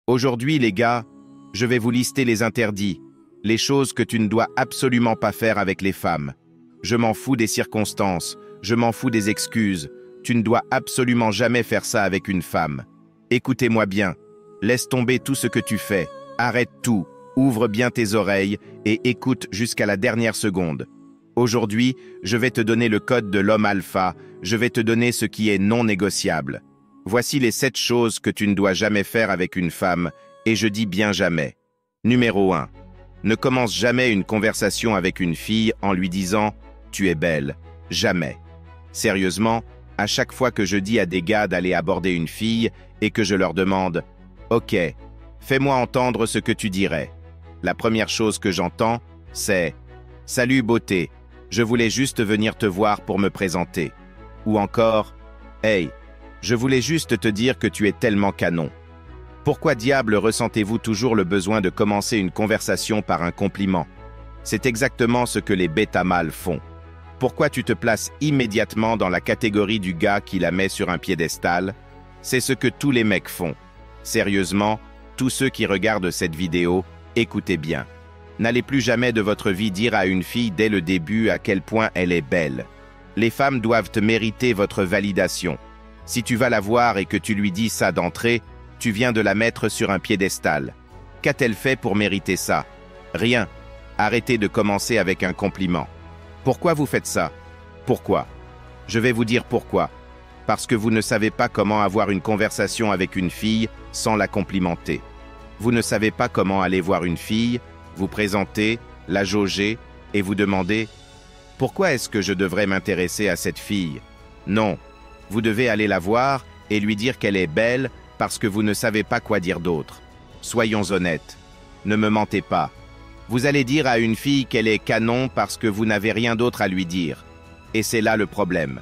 Aujourd'hui, les gars, je vais vous lister les interdits, les choses que tu ne dois absolument pas faire avec les femmes. Je m'en fous des circonstances, je m'en fous des excuses. Tu ne dois absolument jamais faire ça avec une femme. Écoutez-moi bien, laisse tomber tout ce que tu fais, arrête tout, ouvre bien tes oreilles et écoute jusqu'à la dernière seconde. Aujourd'hui, je vais te donner le code de l'homme alpha, je vais te donner ce qui est non négociable. Voici les 7 choses que tu ne dois jamais faire avec une femme, et je dis bien jamais. Numéro 1. Ne commence jamais une conversation avec une fille en lui disant « Tu es belle ». Jamais. Sérieusement, à chaque fois que je dis à des gars d'aller aborder une fille et que je leur demande « Ok, fais-moi entendre ce que tu dirais », la première chose que j'entends, c'est « Salut beauté, je voulais juste venir te voir pour me présenter ». Ou encore « Hey, je voulais juste te dire que tu es tellement canon ». Pourquoi diable ressentez-vous toujours le besoin de commencer une conversation par un compliment? C'est exactement ce que les bêta mâles font. Pourquoi tu te places immédiatement dans la catégorie du gars qui la met sur un piédestal? C'est ce que tous les mecs font. Sérieusement, tous ceux qui regardent cette vidéo, écoutez bien. N'allez plus jamais de votre vie dire à une fille dès le début à quel point elle est belle. Les femmes doivent mériter votre validation. Si tu vas la voir et que tu lui dis ça d'entrée, tu viens de la mettre sur un piédestal. Qu'a-t-elle fait pour mériter ça? Rien. Arrêtez de commencer avec un compliment. Pourquoi vous faites ça? Pourquoi? Je vais vous dire pourquoi. Parce que vous ne savez pas comment avoir une conversation avec une fille sans la complimenter. Vous ne savez pas comment aller voir une fille, vous présenter, la jauger et vous demander « Pourquoi est-ce que je devrais m'intéresser à cette fille ?» Non, vous devez aller la voir et lui dire qu'elle est belle parce que vous ne savez pas quoi dire d'autre. Soyons honnêtes. Ne me mentez pas. Vous allez dire à une fille qu'elle est canon parce que vous n'avez rien d'autre à lui dire. Et c'est là le problème.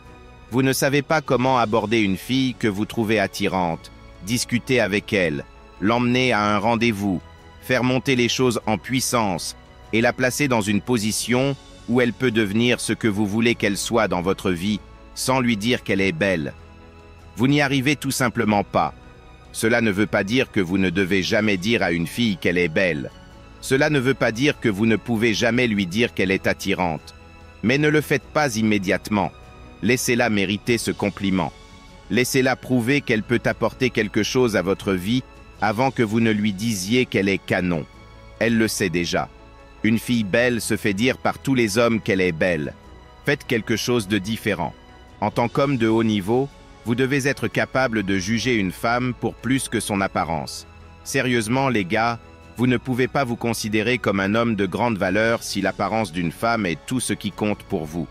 Vous ne savez pas comment aborder une fille que vous trouvez attirante, discuter avec elle, l'emmener à un rendez-vous, faire monter les choses en puissance et la placer dans une position où elle peut devenir ce que vous voulez qu'elle soit dans votre vie sans lui dire qu'elle est belle. Vous n'y arrivez tout simplement pas. Cela ne veut pas dire que vous ne devez jamais dire à une fille qu'elle est belle. Cela ne veut pas dire que vous ne pouvez jamais lui dire qu'elle est attirante. Mais ne le faites pas immédiatement. Laissez-la mériter ce compliment. Laissez-la prouver qu'elle peut apporter quelque chose à votre vie avant que vous ne lui disiez qu'elle est canon. Elle le sait déjà. Une fille belle se fait dire par tous les hommes qu'elle est belle. Faites quelque chose de différent. En tant qu'homme de haut niveau, vous devez être capable de juger une femme pour plus que son apparence. Sérieusement, les gars, vous ne pouvez pas vous considérer comme un homme de grande valeur si l'apparence d'une femme est tout ce qui compte pour vous.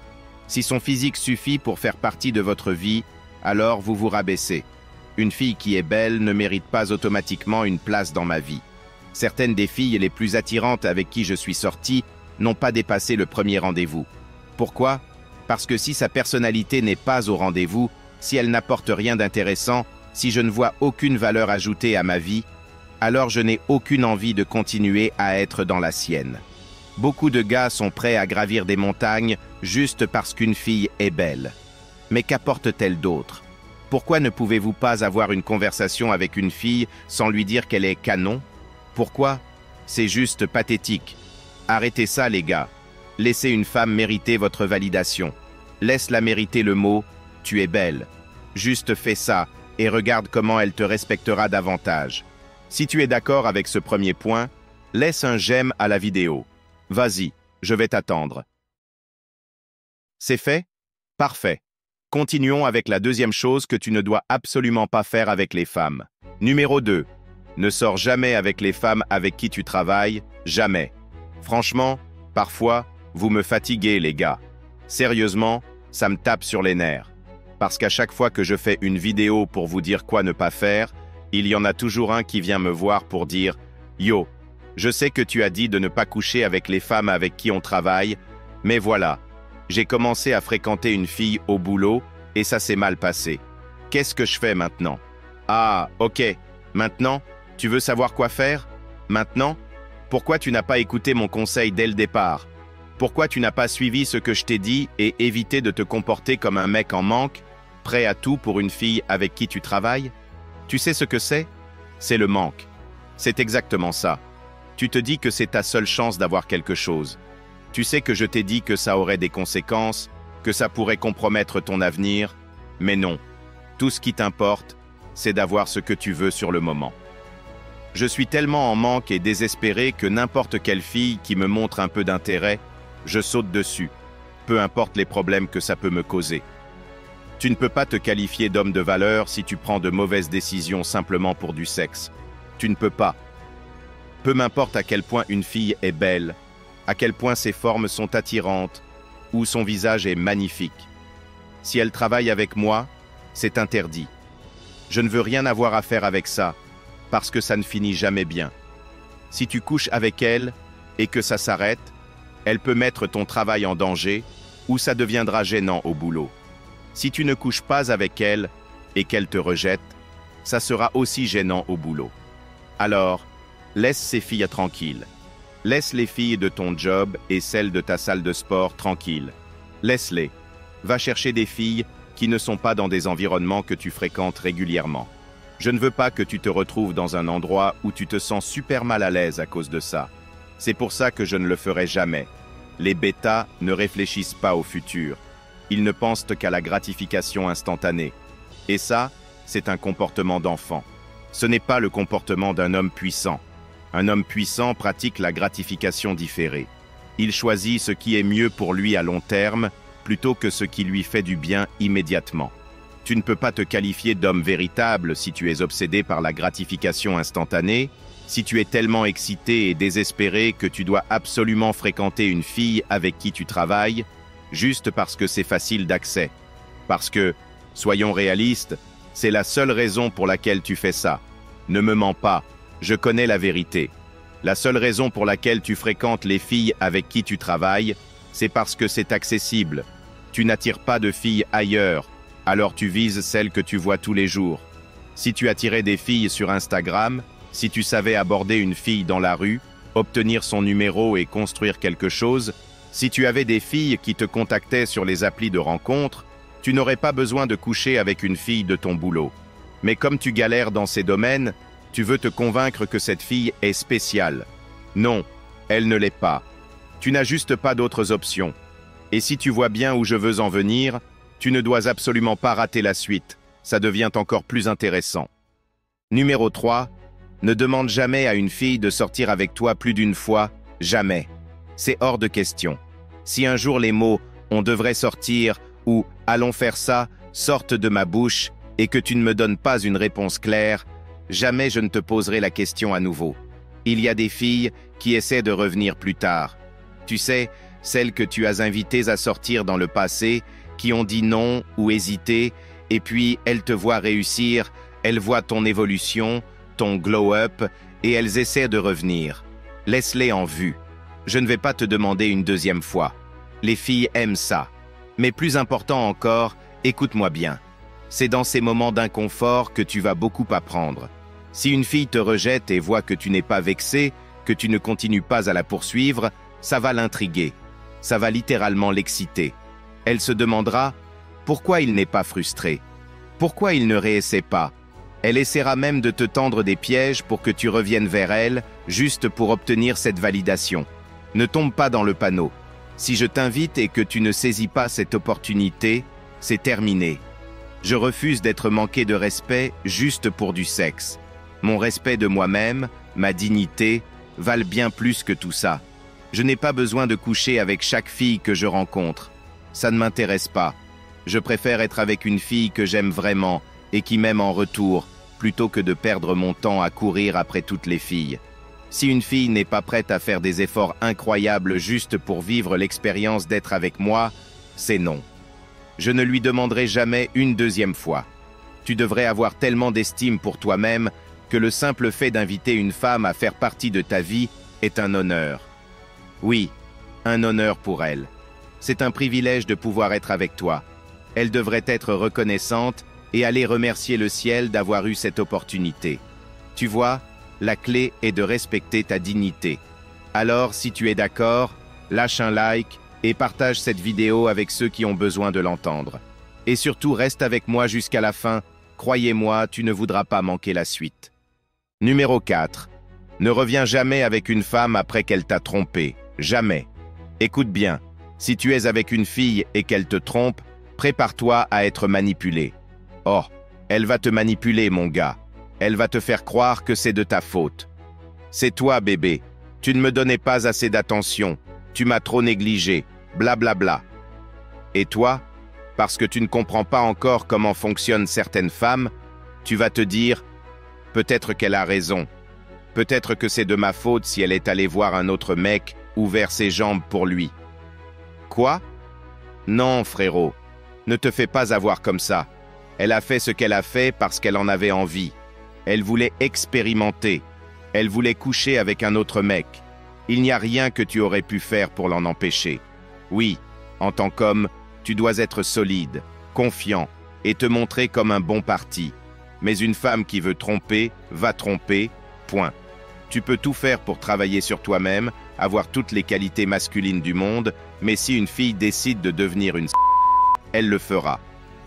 Si son physique suffit pour faire partie de votre vie, alors vous vous rabaissez. Une fille qui est belle ne mérite pas automatiquement une place dans ma vie. Certaines des filles les plus attirantes avec qui je suis sorti n'ont pas dépassé le premier rendez-vous. Pourquoi? Parce que si sa personnalité n'est pas au rendez-vous, si elle n'apporte rien d'intéressant, si je ne vois aucune valeur ajoutée à ma vie, alors je n'ai aucune envie de continuer à être dans la sienne. Beaucoup de gars sont prêts à gravir des montagnes juste parce qu'une fille est belle. Mais qu'apporte-t-elle d'autre? Pourquoi ne pouvez-vous pas avoir une conversation avec une fille sans lui dire qu'elle est canon? Pourquoi? C'est juste pathétique. Arrêtez ça, les gars. Laissez une femme mériter votre validation. Laisse-la mériter le mot « tu es belle ». Juste fais ça et regarde comment elle te respectera davantage. Si tu es d'accord avec ce premier point, laisse un j'aime à la vidéo. Vas-y, je vais t'attendre. C'est fait? Parfait. Continuons avec la deuxième chose que tu ne dois absolument pas faire avec les femmes. Numéro 2. Ne sors jamais avec les femmes avec qui tu travailles, jamais. Franchement, parfois, vous me fatiguez, les gars. Sérieusement, ça me tape sur les nerfs. Parce qu'à chaque fois que je fais une vidéo pour vous dire quoi ne pas faire, il y en a toujours un qui vient me voir pour dire « Yo, je sais que tu as dit de ne pas coucher avec les femmes avec qui on travaille, mais voilà, j'ai commencé à fréquenter une fille au boulot et ça s'est mal passé. Qu'est-ce que je fais maintenant? Ah, ok, maintenant, tu veux savoir quoi faire? Maintenant? Pourquoi tu n'as pas écouté mon conseil dès le départ? Pourquoi tu n'as pas suivi ce que je t'ai dit et évité de te comporter comme un mec en manque, prêt à tout pour une fille avec qui tu travailles? Tu sais ce que c'est? C'est le manque. C'est exactement ça. Tu te dis que c'est ta seule chance d'avoir quelque chose. Tu sais que je t'ai dit que ça aurait des conséquences, que ça pourrait compromettre ton avenir, mais non. Tout ce qui t'importe, c'est d'avoir ce que tu veux sur le moment. Je suis tellement en manque et désespéré que n'importe quelle fille qui me montre un peu d'intérêt, je saute dessus, peu importe les problèmes que ça peut me causer. Tu ne peux pas te qualifier d'homme de valeur si tu prends de mauvaises décisions simplement pour du sexe. Tu ne peux pas. Peu m'importe à quel point une fille est belle, à quel point ses formes sont attirantes, ou son visage est magnifique. Si elle travaille avec moi, c'est interdit. Je ne veux rien avoir à faire avec ça, parce que ça ne finit jamais bien. Si tu couches avec elle et que ça s'arrête, elle peut mettre ton travail en danger ou ça deviendra gênant au boulot. Si tu ne couches pas avec elle et qu'elle te rejette, ça sera aussi gênant au boulot. Alors, laisse ces filles tranquilles. Laisse les filles de ton job et celles de ta salle de sport tranquilles. Laisse-les. Va chercher des filles qui ne sont pas dans des environnements que tu fréquentes régulièrement. Je ne veux pas que tu te retrouves dans un endroit où tu te sens super mal à l'aise à cause de ça. C'est pour ça que je ne le ferai jamais. Les bêtas ne réfléchissent pas au futur. Ils ne pensent qu'à la gratification instantanée. Et ça, c'est un comportement d'enfant. Ce n'est pas le comportement d'un homme puissant. Un homme puissant pratique la gratification différée. Il choisit ce qui est mieux pour lui à long terme plutôt que ce qui lui fait du bien immédiatement. Tu ne peux pas te qualifier d'homme véritable si tu es obsédé par la gratification instantanée, si tu es tellement excité et désespéré que tu dois absolument fréquenter une fille avec qui tu travailles, juste parce que c'est facile d'accès. Parce que, soyons réalistes, c'est la seule raison pour laquelle tu fais ça. Ne me mens pas, je connais la vérité. La seule raison pour laquelle tu fréquentes les filles avec qui tu travailles, c'est parce que c'est accessible. Tu n'attires pas de filles ailleurs, alors tu vises celles que tu vois tous les jours. Si tu attirais des filles sur Instagram, si tu savais aborder une fille dans la rue, obtenir son numéro et construire quelque chose, si tu avais des filles qui te contactaient sur les applis de rencontres, tu n'aurais pas besoin de coucher avec une fille de ton boulot. Mais comme tu galères dans ces domaines, tu veux te convaincre que cette fille est spéciale. Non, elle ne l'est pas. Tu n'as juste pas d'autres options. Et si tu vois bien où je veux en venir, tu ne dois absolument pas rater la suite. Ça devient encore plus intéressant. Numéro 3. Ne demande jamais à une fille de sortir avec toi plus d'une fois, jamais. C'est hors de question. Si un jour les mots « on devrait sortir » ou « allons faire ça » sortent de ma bouche et que tu ne me donnes pas une réponse claire, jamais je ne te poserai la question à nouveau. Il y a des filles qui essaient de revenir plus tard. Tu sais, celles que tu as invitées à sortir dans le passé, qui ont dit non ou hésité, et puis elles te voient réussir, elles voient ton évolution, ton glow-up, et elles essaient de revenir. Laisse-les en vue. Je ne vais pas te demander une deuxième fois. Les filles aiment ça. Mais plus important encore, écoute-moi bien. C'est dans ces moments d'inconfort que tu vas beaucoup apprendre. Si une fille te rejette et voit que tu n'es pas vexé, que tu ne continues pas à la poursuivre, ça va l'intriguer. Ça va littéralement l'exciter. Elle se demandera pourquoi il n'est pas frustré. Pourquoi il ne réessaie pas. Elle essaiera même de te tendre des pièges pour que tu reviennes vers elle, juste pour obtenir cette validation. Ne tombe pas dans le panneau. Si je t'invite et que tu ne saisis pas cette opportunité, c'est terminé. Je refuse d'être manqué de respect juste pour du sexe. Mon respect de moi-même, ma dignité, valent bien plus que tout ça. Je n'ai pas besoin de coucher avec chaque fille que je rencontre. Ça ne m'intéresse pas. Je préfère être avec une fille que j'aime vraiment et qui m'aime en retour, plutôt que de perdre mon temps à courir après toutes les filles. Si une fille n'est pas prête à faire des efforts incroyables juste pour vivre l'expérience d'être avec moi, c'est non. Je ne lui demanderai jamais une deuxième fois. Tu devrais avoir tellement d'estime pour toi-même que le simple fait d'inviter une femme à faire partie de ta vie est un honneur. Oui, un honneur pour elle. C'est un privilège de pouvoir être avec toi. Elle devrait être reconnaissante et aller remercier le ciel d'avoir eu cette opportunité. Tu vois, la clé est de respecter ta dignité. Alors, si tu es d'accord, lâche un like et partage cette vidéo avec ceux qui ont besoin de l'entendre. Et surtout, reste avec moi jusqu'à la fin. Croyez-moi, tu ne voudras pas manquer la suite. Numéro 4. Ne reviens jamais avec une femme après qu'elle t'a trompé. Jamais. Écoute bien, si tu es avec une fille et qu'elle te trompe, prépare-toi à être manipulé. Oh, elle va te manipuler, mon gars. Elle va te faire croire que c'est de ta faute. C'est toi, bébé. Tu ne me donnais pas assez d'attention. Tu m'as trop négligé. Blablabla. Et toi, parce que tu ne comprends pas encore comment fonctionnent certaines femmes, tu vas te dire « Peut-être qu'elle a raison. Peut-être que c'est de ma faute si elle est allée voir un autre mec ouvert ses jambes pour lui. » Quoi? Non, frérot. Ne te fais pas avoir comme ça. Elle a fait ce qu'elle a fait parce qu'elle en avait envie. Elle voulait expérimenter. Elle voulait coucher avec un autre mec. Il n'y a rien que tu aurais pu faire pour l'en empêcher. Oui, en tant qu'homme, tu dois être solide, confiant et te montrer comme un bon parti. Mais une femme qui veut tromper, va tromper, point. Tu peux tout faire pour travailler sur toi-même, avoir toutes les qualités masculines du monde, mais si une fille décide de devenir une elle le fera.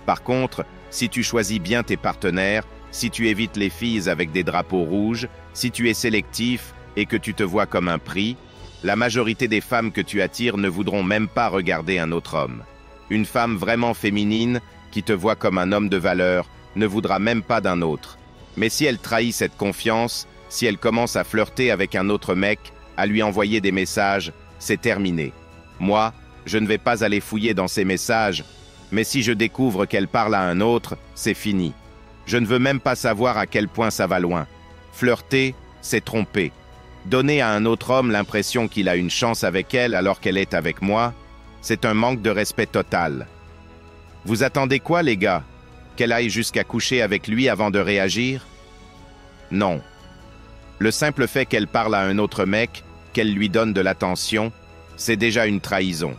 Par contre, si tu choisis bien tes partenaires, si tu évites les filles avec des drapeaux rouges, si tu es sélectif et que tu te vois comme un prix, la majorité des femmes que tu attires ne voudront même pas regarder un autre homme. Une femme vraiment féminine, qui te voit comme un homme de valeur, ne voudra même pas d'un autre. Mais si elle trahit cette confiance, si elle commence à flirter avec un autre mec, à lui envoyer des messages, c'est terminé. Moi, je ne vais pas aller fouiller dans ses messages, mais si je découvre qu'elle parle à un autre, c'est fini. Je ne veux même pas savoir à quel point ça va loin. Flirter, c'est tromper. Donner à un autre homme l'impression qu'il a une chance avec elle alors qu'elle est avec moi, c'est un manque de respect total. Vous attendez quoi, les gars? Qu'elle aille jusqu'à coucher avec lui avant de réagir? Non. Le simple fait qu'elle parle à un autre mec, qu'elle lui donne de l'attention, c'est déjà une trahison.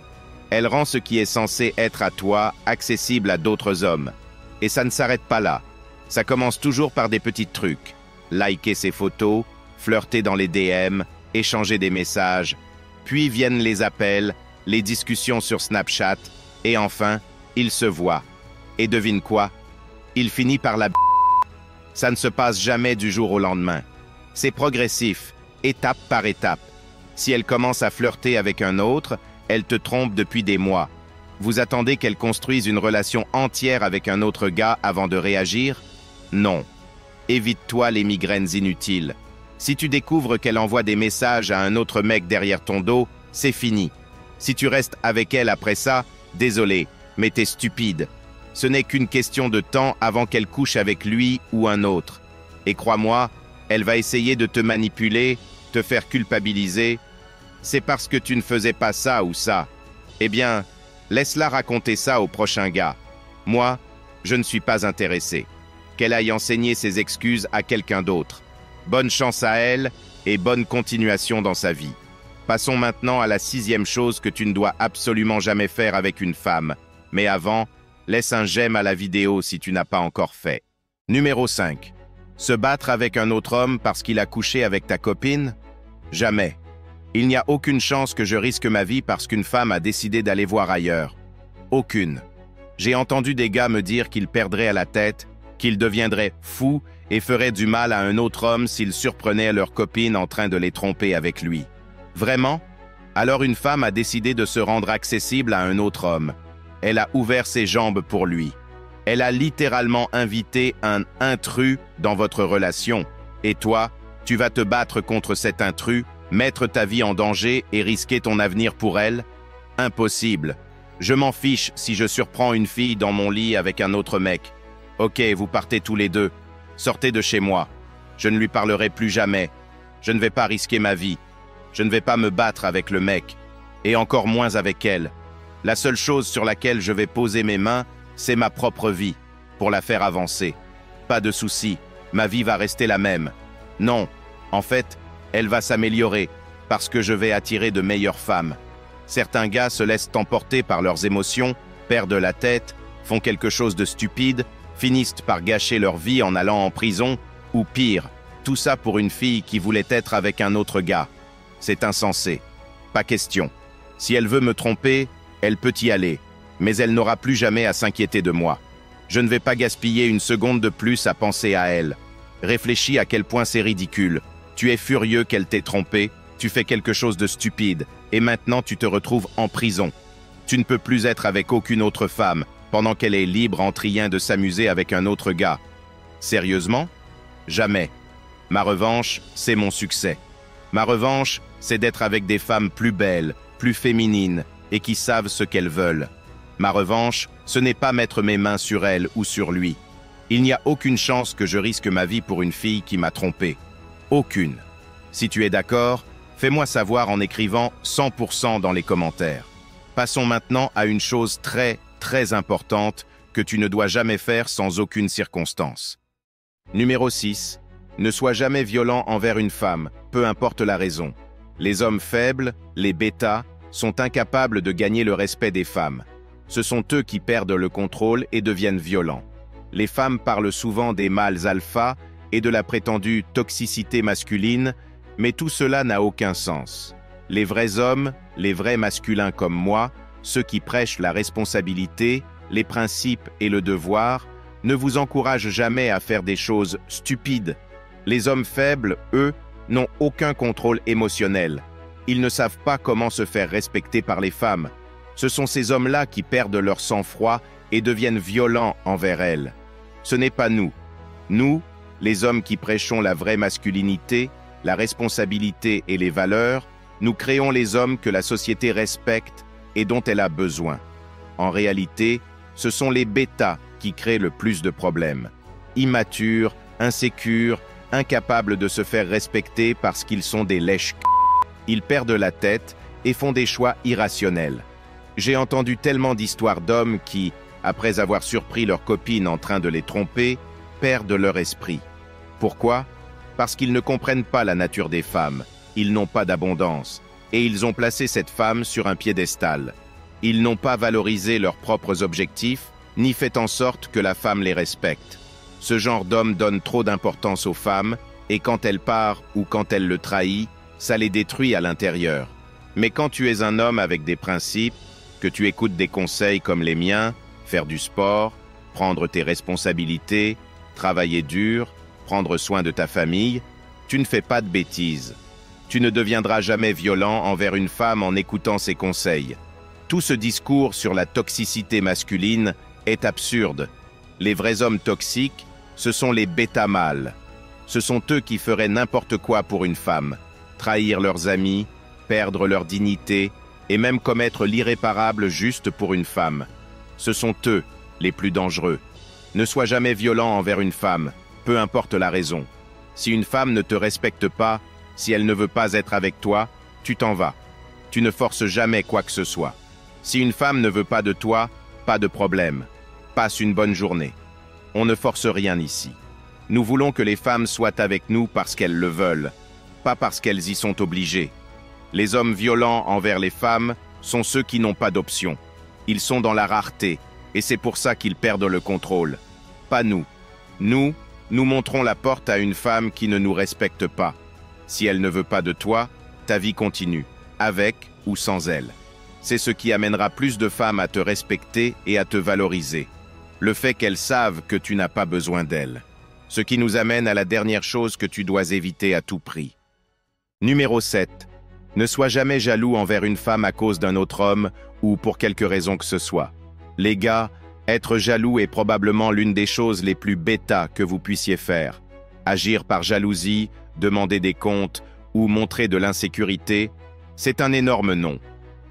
Elle rend ce qui est censé être à toi accessible à d'autres hommes. Et ça ne s'arrête pas là. Ça commence toujours par des petits trucs. Liker ses photos, flirter dans les DM, échanger des messages. Puis viennent les appels, les discussions sur Snapchat, et enfin, il se voit. Et devine quoi? Il finit par la Ça ne se passe jamais du jour au lendemain. C'est progressif, étape par étape. Si elle commence à flirter avec un autre, elle te trompe depuis des mois. Vous attendez qu'elle construise une relation entière avec un autre gars avant de réagir? Non. Évite-toi les migraines inutiles. Si tu découvres qu'elle envoie des messages à un autre mec derrière ton dos, c'est fini. Si tu restes avec elle après ça, désolé, mais t'es stupide. Ce n'est qu'une question de temps avant qu'elle couche avec lui ou un autre. Et crois-moi, elle va essayer de te manipuler, te faire culpabiliser. C'est parce que tu ne faisais pas ça ou ça. Eh bien, laisse-la raconter ça au prochain gars. Moi, je ne suis pas intéressé. Qu'elle aille enseigner ses excuses à quelqu'un d'autre. Bonne chance à elle et bonne continuation dans sa vie. Passons maintenant à la 6e chose que tu ne dois absolument jamais faire avec une femme. Mais avant, laisse un j'aime à la vidéo si tu n'as pas encore fait. Numéro 5. Se battre avec un autre homme parce qu'il a couché avec ta copine? Jamais. Il n'y a aucune chance que je risque ma vie parce qu'une femme a décidé d'aller voir ailleurs. Aucune. J'ai entendu des gars me dire qu'ils perdraient à la tête, qu'ils deviendraient fous et feraient du mal à un autre homme s'ils surprenaient leur copine en train de les tromper avec lui. Vraiment? Alors une femme a décidé de se rendre accessible à un autre homme. Elle a ouvert ses jambes pour lui. Elle a littéralement invité un intrus dans votre relation. Et toi, tu vas te battre contre cet intrus, mettre ta vie en danger et risquer ton avenir pour elle? Impossible. Je m'en fiche si je surprends une fille dans mon lit avec un autre mec. Ok, vous partez tous les deux. Sortez de chez moi. Je ne lui parlerai plus jamais. Je ne vais pas risquer ma vie. Je ne vais pas me battre avec le mec. Et encore moins avec elle. La seule chose sur laquelle je vais poser mes mains, c'est ma propre vie, pour la faire avancer. Pas de souci, ma vie va rester la même. Non, en fait, elle va s'améliorer, parce que je vais attirer de meilleures femmes. Certains gars se laissent emporter par leurs émotions, perdent la tête, font quelque chose de stupide, finissent par gâcher leur vie en allant en prison, ou pire, tout ça pour une fille qui voulait être avec un autre gars. C'est insensé. Pas question. Si elle veut me tromper, elle peut y aller, mais elle n'aura plus jamais à s'inquiéter de moi. Je ne vais pas gaspiller une seconde de plus à penser à elle. Réfléchis à quel point c'est ridicule. Tu es furieux qu'elle t'ait trompé, tu fais quelque chose de stupide, et maintenant tu te retrouves en prison. Tu ne peux plus être avec aucune autre femme, pendant qu'elle est libre en train de s'amuser avec un autre gars. Sérieusement? Jamais. Ma revanche, c'est mon succès. Ma revanche, c'est d'être avec des femmes plus belles, plus féminines, et qui savent ce qu'elles veulent. Ma revanche, ce n'est pas mettre mes mains sur elle ou sur lui. Il n'y a aucune chance que je risque ma vie pour une fille qui m'a trompé. Aucune. Si tu es d'accord, fais-moi savoir en écrivant 100% dans les commentaires. Passons maintenant à une chose très importante que tu ne dois jamais faire sans aucune circonstance. Numéro 6. Ne sois jamais violent envers une femme, peu importe la raison. Les hommes faibles, les bêtas, sont incapables de gagner le respect des femmes. Ce sont eux qui perdent le contrôle et deviennent violents. Les femmes parlent souvent des mâles alpha et de la prétendue toxicité masculine, mais tout cela n'a aucun sens. Les vrais hommes, les vrais masculins comme moi, ceux qui prêchent la responsabilité, les principes et le devoir, ne vous encouragent jamais à faire des choses stupides. Les hommes faibles, eux, n'ont aucun contrôle émotionnel. Ils ne savent pas comment se faire respecter par les femmes. Ce sont ces hommes-là qui perdent leur sang-froid et deviennent violents envers elles. Ce n'est pas nous. Nous, les hommes qui prêchons la vraie masculinité, la responsabilité et les valeurs, nous créons les hommes que la société respecte et dont elle a besoin. En réalité, ce sont les bêtas qui créent le plus de problèmes. Immatures, insécures, incapables de se faire respecter parce qu'ils sont des lèches. Ils perdent la tête et font des choix irrationnels. J'ai entendu tellement d'histoires d'hommes qui, après avoir surpris leur copine en train de les tromper, perdent leur esprit. Pourquoi? Parce qu'ils ne comprennent pas la nature des femmes, ils n'ont pas d'abondance, et ils ont placé cette femme sur un piédestal. Ils n'ont pas valorisé leurs propres objectifs, ni fait en sorte que la femme les respecte. Ce genre d'homme donne trop d'importance aux femmes, et quand elle part ou quand elle le trahit, ça les détruit à l'intérieur. Mais quand tu es un homme avec des principes, que tu écoutes des conseils comme les miens, faire du sport, prendre tes responsabilités, travailler dur, prendre soin de ta famille, tu ne fais pas de bêtises. Tu ne deviendras jamais violent envers une femme en écoutant ses conseils. Tout ce discours sur la toxicité masculine est absurde. Les vrais hommes toxiques, ce sont les bêta mâles. Ce sont eux qui feraient n'importe quoi pour une femme, trahir leurs amis, perdre leur dignité et même commettre l'irréparable juste pour une femme. Ce sont eux les plus dangereux. Ne sois jamais violent envers une femme, peu importe la raison. Si une femme ne te respecte pas, si elle ne veut pas être avec toi, tu t'en vas. Tu ne forces jamais quoi que ce soit. Si une femme ne veut pas de toi, pas de problème. Passe une bonne journée. On ne force rien ici. Nous voulons que les femmes soient avec nous parce qu'elles le veulent, pas parce qu'elles y sont obligées. Les hommes violents envers les femmes sont ceux qui n'ont pas d'option. Ils sont dans la rareté, et c'est pour ça qu'ils perdent le contrôle. Pas nous. Nous montrons la porte à une femme qui ne nous respecte pas. Si elle ne veut pas de toi, ta vie continue, avec ou sans elle. C'est ce qui amènera plus de femmes à te respecter et à te valoriser. Le fait qu'elles savent que tu n'as pas besoin d'elles. Ce qui nous amène à la dernière chose que tu dois éviter à tout prix. Numéro 7. Ne sois jamais jaloux envers une femme à cause d'un autre homme ou pour quelque raison que ce soit. Les gars, être jaloux est probablement l'une des choses les plus bêta que vous puissiez faire. Agir par jalousie, demander des comptes ou montrer de l'insécurité, c'est un énorme non.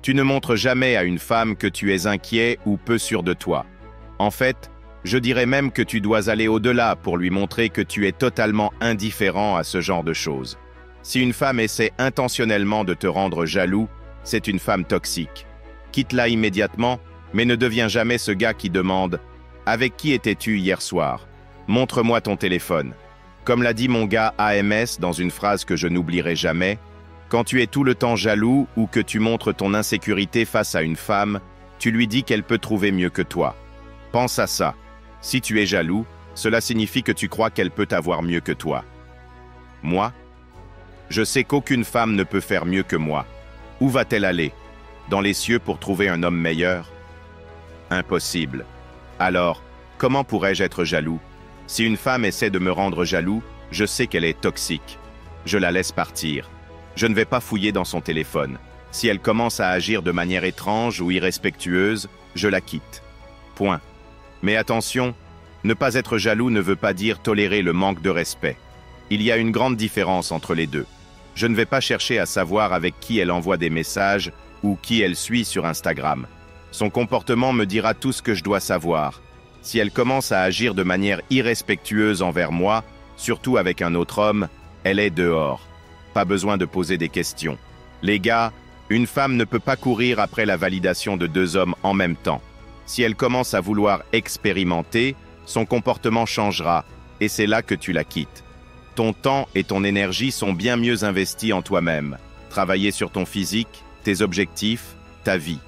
Tu ne montres jamais à une femme que tu es inquiet ou peu sûr de toi. En fait, je dirais même que tu dois aller au-delà pour lui montrer que tu es totalement indifférent à ce genre de choses. Si une femme essaie intentionnellement de te rendre jaloux, c'est une femme toxique. Quitte-la immédiatement, mais ne deviens jamais ce gars qui demande « Avec qui étais-tu hier soir? Montre-moi ton téléphone. » Comme l'a dit mon gars AMS dans une phrase que je n'oublierai jamais, quand tu es tout le temps jaloux ou que tu montres ton insécurité face à une femme, tu lui dis qu'elle peut trouver mieux que toi. Pense à ça. Si tu es jaloux, cela signifie que tu crois qu'elle peut avoir mieux que toi. Moi, je sais qu'aucune femme ne peut faire mieux que moi. Où va-t-elle aller? Dans les cieux pour trouver un homme meilleur? Impossible. Alors, comment pourrais-je être jaloux? Si une femme essaie de me rendre jaloux, je sais qu'elle est toxique. Je la laisse partir. Je ne vais pas fouiller dans son téléphone. Si elle commence à agir de manière étrange ou irrespectueuse, je la quitte. Point. Mais attention, ne pas être jaloux ne veut pas dire tolérer le manque de respect. Il y a une grande différence entre les deux. Je ne vais pas chercher à savoir avec qui elle envoie des messages ou qui elle suit sur Instagram. Son comportement me dira tout ce que je dois savoir. Si elle commence à agir de manière irrespectueuse envers moi, surtout avec un autre homme, elle est dehors. Pas besoin de poser des questions. Les gars, une femme ne peut pas courir après la validation de deux hommes en même temps. Si elle commence à vouloir expérimenter, son comportement changera, et c'est là que tu la quittes. Ton temps et ton énergie sont bien mieux investis en toi-même. Travailler sur ton physique, tes objectifs, ta vie.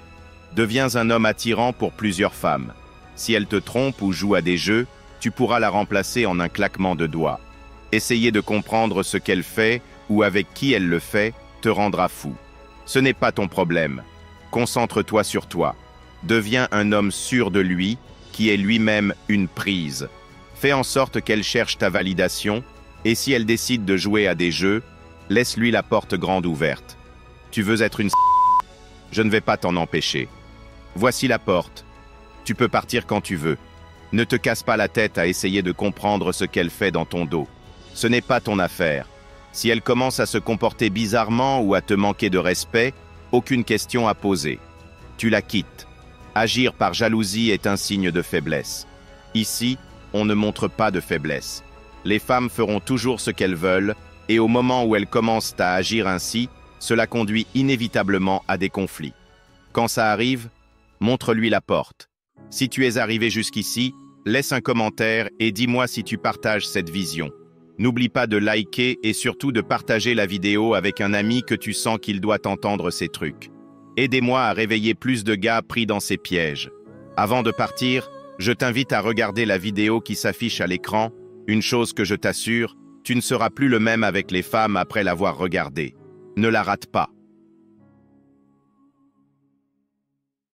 Deviens un homme attirant pour plusieurs femmes. Si elle te trompe ou joue à des jeux, tu pourras la remplacer en un claquement de doigts. Essayer de comprendre ce qu'elle fait ou avec qui elle le fait te rendra fou. Ce n'est pas ton problème. Concentre-toi sur toi. Deviens un homme sûr de lui, qui est lui-même une prise. Fais en sorte qu'elle cherche ta validation, et si elle décide de jouer à des jeux, laisse-lui la porte grande ouverte. Tu veux être une Je ne vais pas t'en empêcher. Voici la porte. Tu peux partir quand tu veux. Ne te casse pas la tête à essayer de comprendre ce qu'elle fait dans ton dos. Ce n'est pas ton affaire. Si elle commence à se comporter bizarrement ou à te manquer de respect, aucune question à poser. Tu la quittes. Agir par jalousie est un signe de faiblesse. Ici, on ne montre pas de faiblesse. Les femmes feront toujours ce qu'elles veulent, et au moment où elles commencent à agir ainsi, cela conduit inévitablement à des conflits. Quand ça arrive, montre-lui la porte. Si tu es arrivé jusqu'ici, laisse un commentaire et dis-moi si tu partages cette vision. N'oublie pas de liker et surtout de partager la vidéo avec un ami que tu sens qu'il doit entendre ces trucs. Aidez-moi à réveiller plus de gars pris dans ces pièges. Avant de partir, je t'invite à regarder la vidéo qui s'affiche à l'écran. Une chose que je t'assure, tu ne seras plus le même avec les femmes après l'avoir regardée. Ne la rate pas.